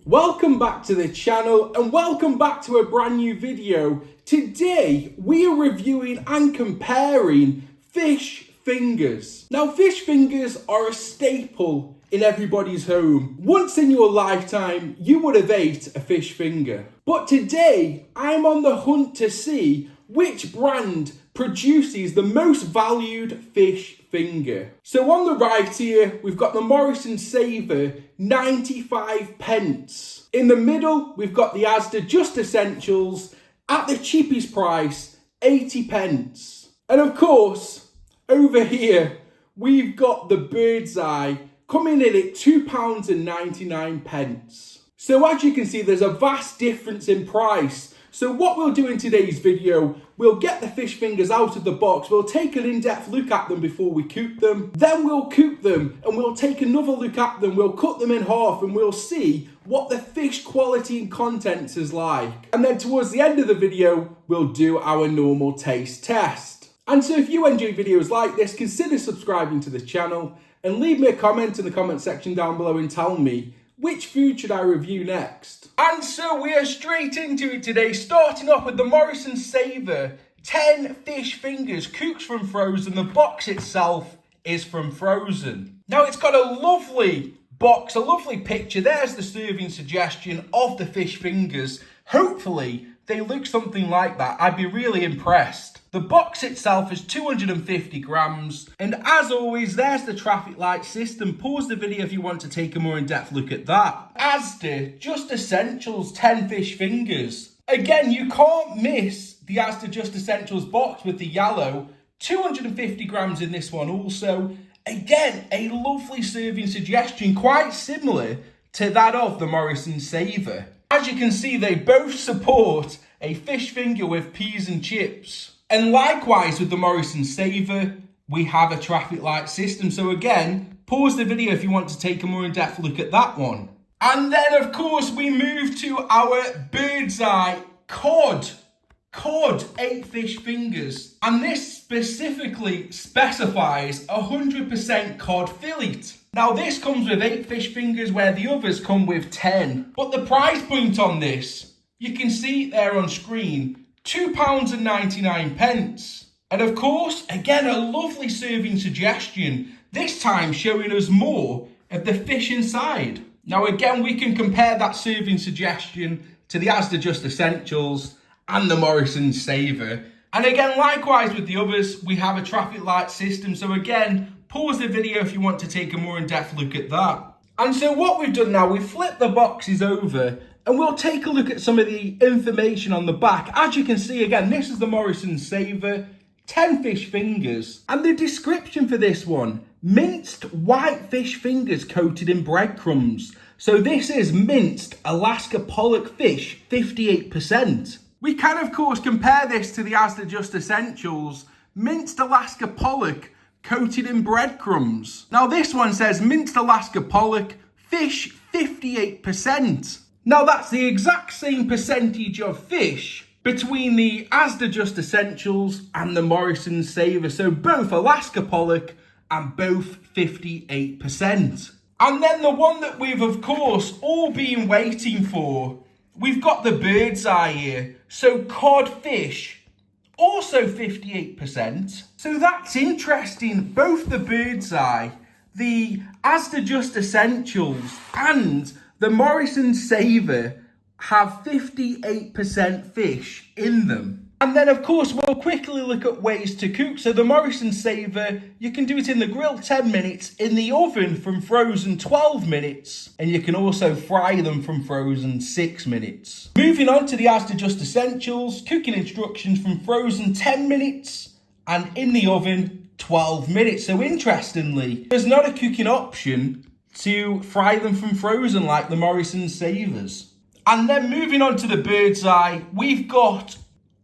Welcome back to the channel and welcome back to a brand new video. Today we are reviewing and comparing fish fingers. Now fish fingers are a staple in everybody's home. Once in your lifetime you would have ate a fish finger. But today I'm on the hunt to see which brand produces the most valued fish finger. So on the right here, we've got the Morrisons Savour, 95 pence. In the middle, we've got the Asda Just Essentials at the cheapest price, 80 pence. And of course, over here, we've got the Bird's Eye coming in at £2.99. So as you can see, there's a vast difference in price. So what we'll do in today's video, we'll get the fish fingers out of the box, we'll take an in-depth look at them before we cook them, then we'll cook them and we'll take another look at them, we'll cut them in half and we'll see what the fish quality and contents is like. And then towards the end of the video, we'll do our normal taste test. And so if you enjoy videos like this, consider subscribing to the channel and leave me a comment in the comment section down below and tell me which food should I review next? And so we are straight into it today, starting off with the Morrisons Savour 10 fish fingers cooked from frozen. The box itself is from frozen. Now it's got a lovely box, a lovely picture. There's the serving suggestion of the fish fingers. Hopefully they look something like that. I'd be really impressed. The box itself is 250 grams. And as always, there's the traffic light system. Pause the video if you want to take a more in-depth look at that. Asda Just Essentials 10 fish fingers. Again, you can't miss the Asda Just Essentials box with the yellow. 250 grams in this one also. Again, a lovely serving suggestion, quite similar to that of the Morrisons Savour. As you can see, they both support a fish finger with peas and chips. And likewise with the Morrisons Savour, we have a traffic light system. So again, pause the video if you want to take a more in-depth look at that one. And then of course we move to our Bird's Eye cod 8 fish fingers. And this specifically specifies 100% cod fillet. Now this comes with 8 fish fingers where the others come with 10. But the price point on this, you can see it there on screen, £2.99. And of course, again, a lovely serving suggestion, this time showing us more of the fish inside. Now again, we can compare that serving suggestion to the Asda Just Essentials and the Morrisons Savour. And again, likewise with the others, we have a traffic light system. So again, pause the video if you want to take a more in-depth look at that. And so what we've done now, we've flipped the boxes over and we'll take a look at some of the information on the back. As you can see, again, this is the Morrisons Savour, 10 fish fingers. And the description for this one, minced white fish fingers coated in breadcrumbs. So this is minced Alaska pollock fish, 58%. We can, of course, compare this to the Asda Just Essentials, minced Alaska pollock coated in breadcrumbs. Now this one says minced Alaska pollock, fish, 58%. Now that's the exact same percentage of fish between the Asda Just Essentials and the Morrisons Savour. So both Alaska pollock and both 58%. And then the one that we've of course all been waiting for, we've got the Bird's Eye here. So cod fish, also 58%. So that's interesting. Both the Bird's Eye, the Asda Just Essentials and the Morrisons Savour have 58% fish in them. And then of course we'll quickly look at ways to cook. So the Morrisons Savour, you can do it in the grill 10 minutes, in the oven from frozen 12 minutes, and you can also fry them from frozen 6 minutes. Moving on to the Asda Just Essentials, cooking instructions from frozen 10 minutes and in the oven 12 minutes. So interestingly, there's not a cooking option to fry them from frozen like the Morrisons Savours. And then moving on to the Bird's Eye, we've got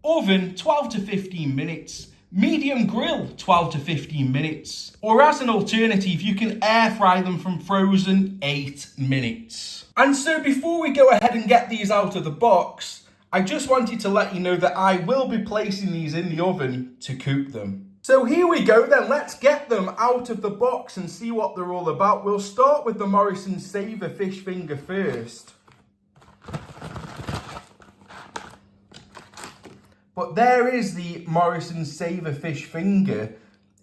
oven 12 to 15 minutes, medium grill 12 to 15 minutes, or as an alternative, you can air fry them from frozen 8 minutes. And so before we go ahead and get these out of the box, I just wanted to let you know that I will be placing these in the oven to cook them. So here we go then, let's get them out of the box and see what they're all about. We'll start with the Morrisons Savour fish finger first. But there is the Morrisons Savour fish finger.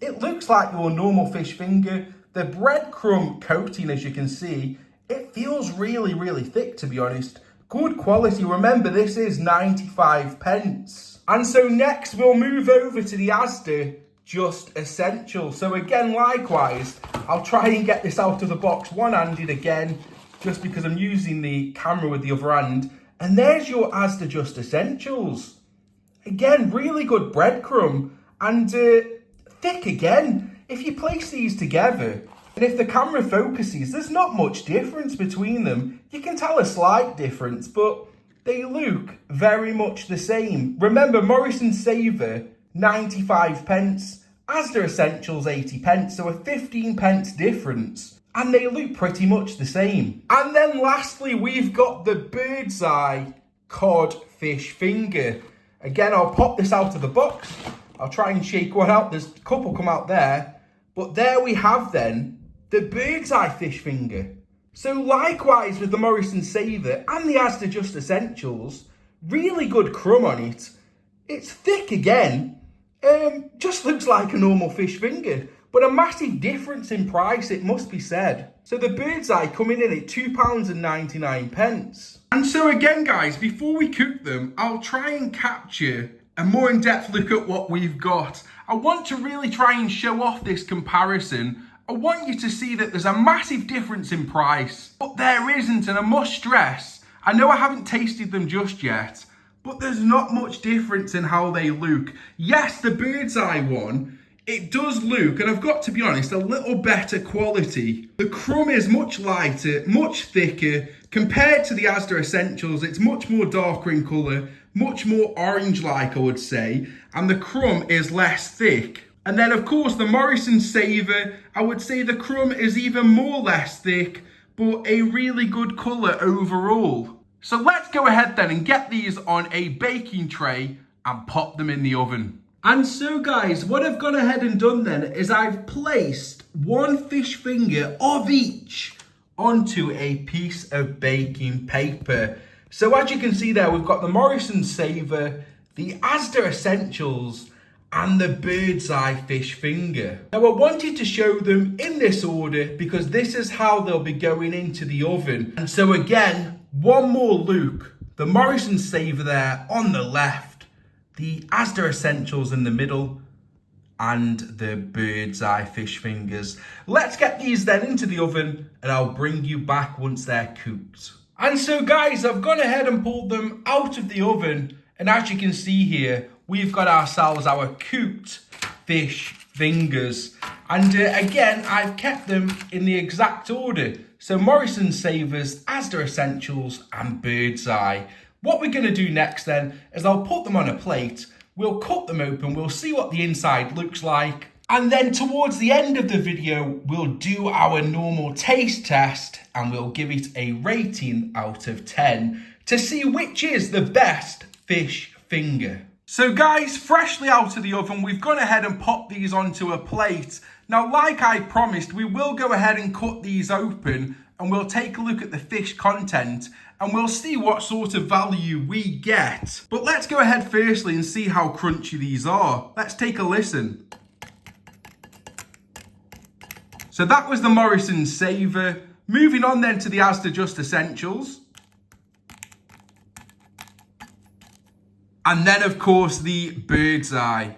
It looks like your normal fish finger. The breadcrumb coating, as you can see, it feels really, really thick, to be honest. Good quality. Remember, this is 95 pence. And so next we'll move over to the Asda Just Essential. So again, likewise, I'll try and get this out of the box one-handed again, just because I'm using the camera with the other hand. And there's your Asda Just Essentials. Again, really good breadcrumb and thick again. If you place these together, and if the camera focuses, there's not much difference between them. You can tell a slight difference, but they look very much the same. Remember, Morrisons Savour, 95 pence. Asda Essentials, 80 pence, so a 15 pence difference. And they look pretty much the same. And then lastly, we've got the Bird's Eye Cod Fish Finger. Again, I'll pop this out of the box. I'll try and shake one out. There's a couple come out there. But there we have then the Bird's Eye fish finger. So likewise with the Morrisons Savour and the Asda Just Essentials, really good crumb on it. It's thick again. Just looks like a normal fish finger. But a massive difference in price, it must be said. So the Bird's Eye coming in at £2.99. And so again, guys, before we cook them, I'll try and capture a more in-depth look at what we've got. I want to really try and show off this comparison. I want you to see that there's a massive difference in price, but there isn't, and I must stress, I know I haven't tasted them just yet, but there's not much difference in how they look. Yes, the Bird's Eye one, it does look, and I've got to be honest, a little better quality. The crumb is much lighter, much thicker. Compared to the Asda Essentials, it's much more darker in colour, much more orange-like, I would say, and the crumb is less thick. And then, of course, the Morrisons Savour, I would say the crumb is even more less thick, but a really good colour overall. So let's go ahead then and get these on a baking tray and pop them in the oven. And so guys, what I've gone ahead and done then is I've placed one fish finger of each onto a piece of baking paper. So as you can see there, we've got the Morrisons Savour, the Asda Essentials, and the Bird's Eye fish finger. Now I wanted to show them in this order because this is how they'll be going into the oven. And so again, one more look. The Morrisons Savour there on the left, the Asda Essentials in the middle, and the Bird's Eye fish fingers. Let's get these then into the oven and I'll bring you back once they're cooked. And so guys, I've gone ahead and pulled them out of the oven, and as you can see here, we've got ourselves our cooked fish fingers. And again, I've kept them in the exact order. So Morrisons Savours, Asda Essentials, and Bird's Eye. What we're going to do next then is I'll put them on a plate, we'll cut them open, we'll see what the inside looks like, and then towards the end of the video, we'll do our normal taste test and we'll give it a rating out of 10 to see which is the best fish finger. So guys, freshly out of the oven, we've gone ahead and popped these onto a plate. Now, like I promised, we will go ahead and cut these open and we'll take a look at the fish content and we'll see what sort of value we get. But let's go ahead firstly and see how crunchy these are. Let's take a listen. So that was the Morrisons Savour. Moving on then to the Asda Just Essentials. And then, of course, the Bird's Eye.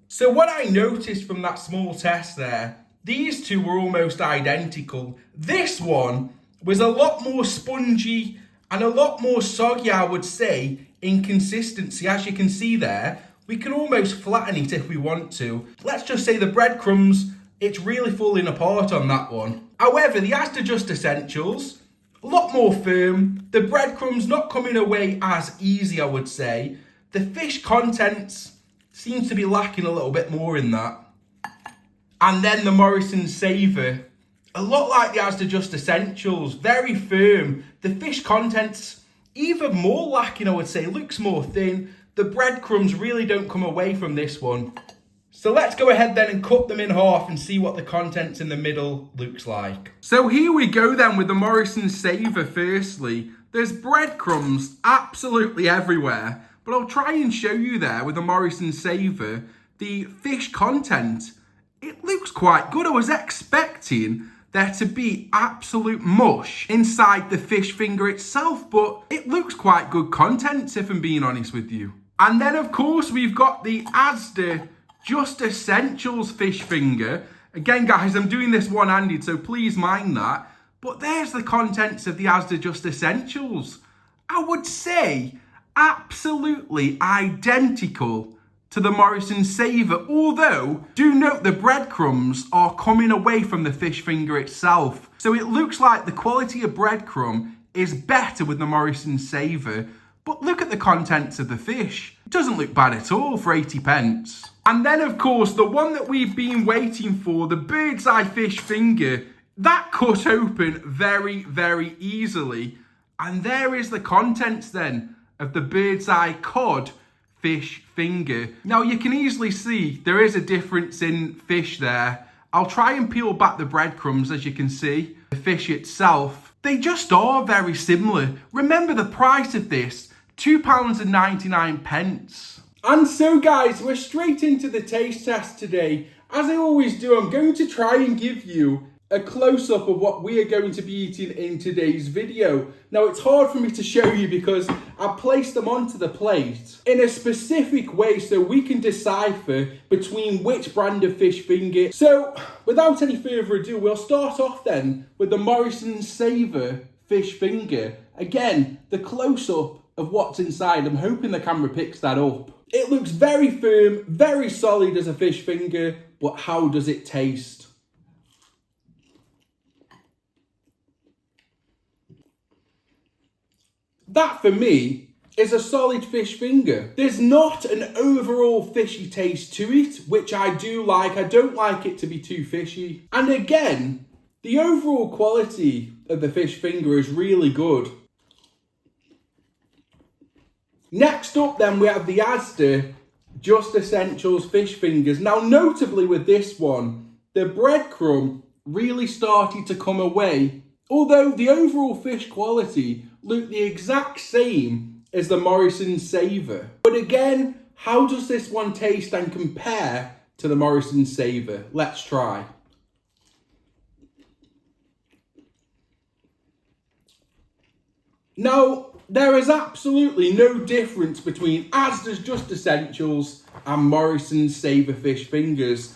So what I noticed from that small test there, these two were almost identical. This one was a lot more spongy and a lot more soggy, I would say, in consistency. As you can see there, we can almost flatten it if we want to. Let's just say the breadcrumbs, it's really falling apart on that one. However, the Asda Just Essentials, a lot more firm. The breadcrumbs not coming away as easy, I would say. The fish contents seems to be lacking a little bit more in that. And then the Morrisons Savour, a lot like the Asda Just Essentials, very firm. The fish contents even more lacking, I would say. Looks more thin. The breadcrumbs really don't come away from this one. So let's go ahead then and cut them in half and see what the contents in the middle looks like. So here we go then with the Morrisons Savour firstly. There's breadcrumbs absolutely everywhere, but I'll try and show you there with the Morrisons Savour, the fish content. It looks quite good. I was expecting there to be absolute mush inside the fish finger itself, but it looks quite good content, if I'm being honest with you. And then, of course, we've got the Asda Just Essentials fish finger. Again, guys, I'm doing this one-handed, so please mind that. But there's the contents of the Asda Just Essentials. I would say absolutely identical to the Morrisons Savour, although do note the breadcrumbs are coming away from the fish finger itself. So it looks like the quality of breadcrumb is better with the Morrisons Savour, but look at the contents of the fish. It doesn't look bad at all for 80p. And then, of course, the one that we've been waiting for, the bird's eye fish finger, that cut open very, very easily. And there is the contents then of the bird's eye cod fish finger. Now, you can easily see there is a difference in fish there. I'll try and peel back the breadcrumbs, as you can see. The fish itself, they just are very similar. Remember the price of this, £2.99. And so, guys, we're straight into the taste test today. As I always do, I'm going to try and give you a close-up of what we are going to be eating in today's video. Now, it's hard for me to show you because I placed them onto the plate in a specific way so we can decipher between which brand of fish finger. So, without any further ado, we'll start off then with the Morrisons Savour fish finger. Again, the close-up of what's inside. I'm hoping the camera picks that up. It looks very firm, very solid as a fish finger, but how does it taste? That, for me, is a solid fish finger. There's not an overall fishy taste to it, which I do like. I don't like it to be too fishy. And again, the overall quality of the fish finger is really good. Next up then, we have the Asda Just Essentials fish fingers. Now, notably with this one, the breadcrumb really started to come away, although the overall fish quality looked the exact same as the Morrisons Savour. But again, how does this one taste and compare to the Morrisons Savour? Let's try. Now, there is absolutely no difference between Asda's Just Essentials and Morrisons Savour fish fingers.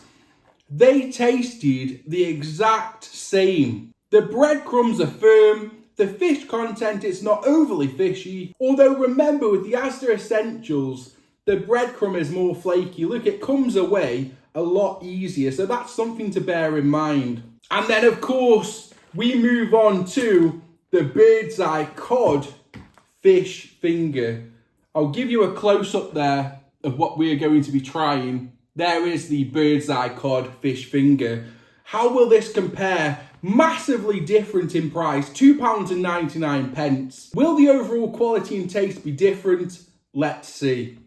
They tasted the exact same. The breadcrumbs are firm, the fish content is not overly fishy, although remember with the Asda Essentials, the breadcrumb is more flaky. Look, it comes away a lot easier, so that's something to bear in mind. And then of course, we move on to the bird's eye cod fish finger. I'll give you a close-up there of what we are going to be trying. There is the bird's eye cod fish finger. How will this compare? Massively different in price, £2.99. Will the overall quality and taste be different? Let's see.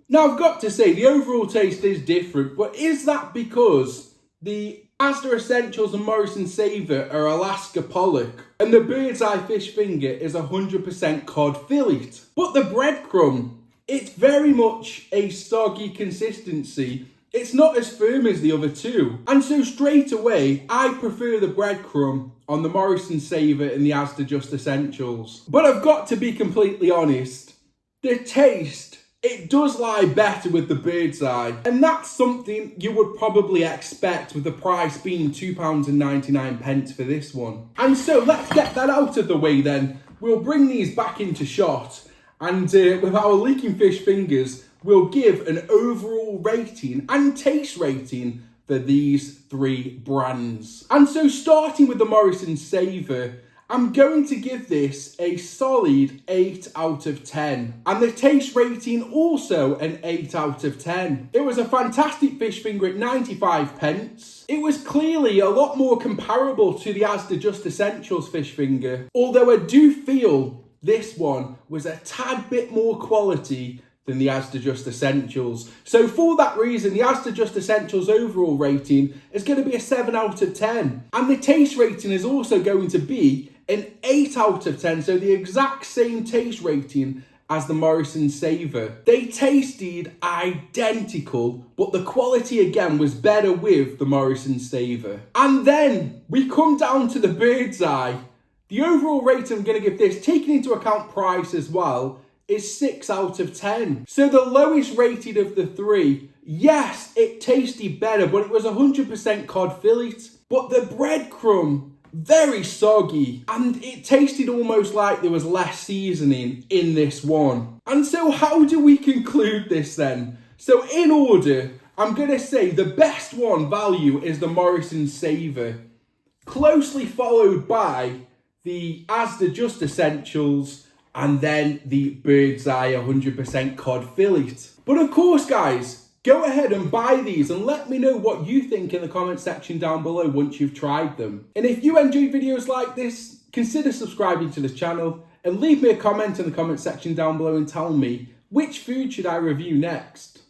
Now, I've got to say, the overall taste is different, but is that because the Asda Essentials and Morrisons Savour are Alaska pollock, and the bird's eye fish finger is 100% cod fillet? But the breadcrumb, it's very much a soggy consistency. It's not as firm as the other two. And so straight away, I prefer the breadcrumb on the Morrisons Savour and the Asda Just Essentials. But I've got to be completely honest, the taste, it does lie better with the bird's eye. And that's something you would probably expect with the price being £2.99 for this one. And so let's get that out of the way then. We'll bring these back into shot. And with our leaking fish fingers, we'll give an overall rating and taste rating for these three brands. And so starting with the Morrisons Savour, I'm going to give this a solid 8 out of 10. And the taste rating also an 8 out of 10. It was a fantastic fish finger at 95p. It was clearly a lot more comparable to the Asda Just Essentials fish finger. Although I do feel this one was a tad bit more quality than the Asda Just Essentials. So for that reason, the Asda Just Essentials overall rating is going to be a 7 out of 10. And the taste rating is also going to be an 8 out of 10. So the exact same taste rating as the Morrisons Savour. They tasted identical, but the quality again was better with the Morrisons Savour. And then we come down to the Bird's Eye. The overall rating I'm going to give this, taking into account price as well, is 6 out of 10. So the lowest rated of the three, yes, it tasted better, but it was 100% cod fillet. But the breadcrumb, very soggy, and it tasted almost like there was less seasoning in this one. And so how do we conclude this then? So in order, I'm going to say the best one value is the Morrisons Savour, closely followed by the Asda Just Essentials, and then the Bird's Eye 100% cod fillet. But of course, guys, go ahead and buy these and let me know what you think in the comment section down below once you've tried them. And if you enjoy videos like this, consider subscribing to this channel and leave me a comment in the comment section down below and tell me which food should I review next.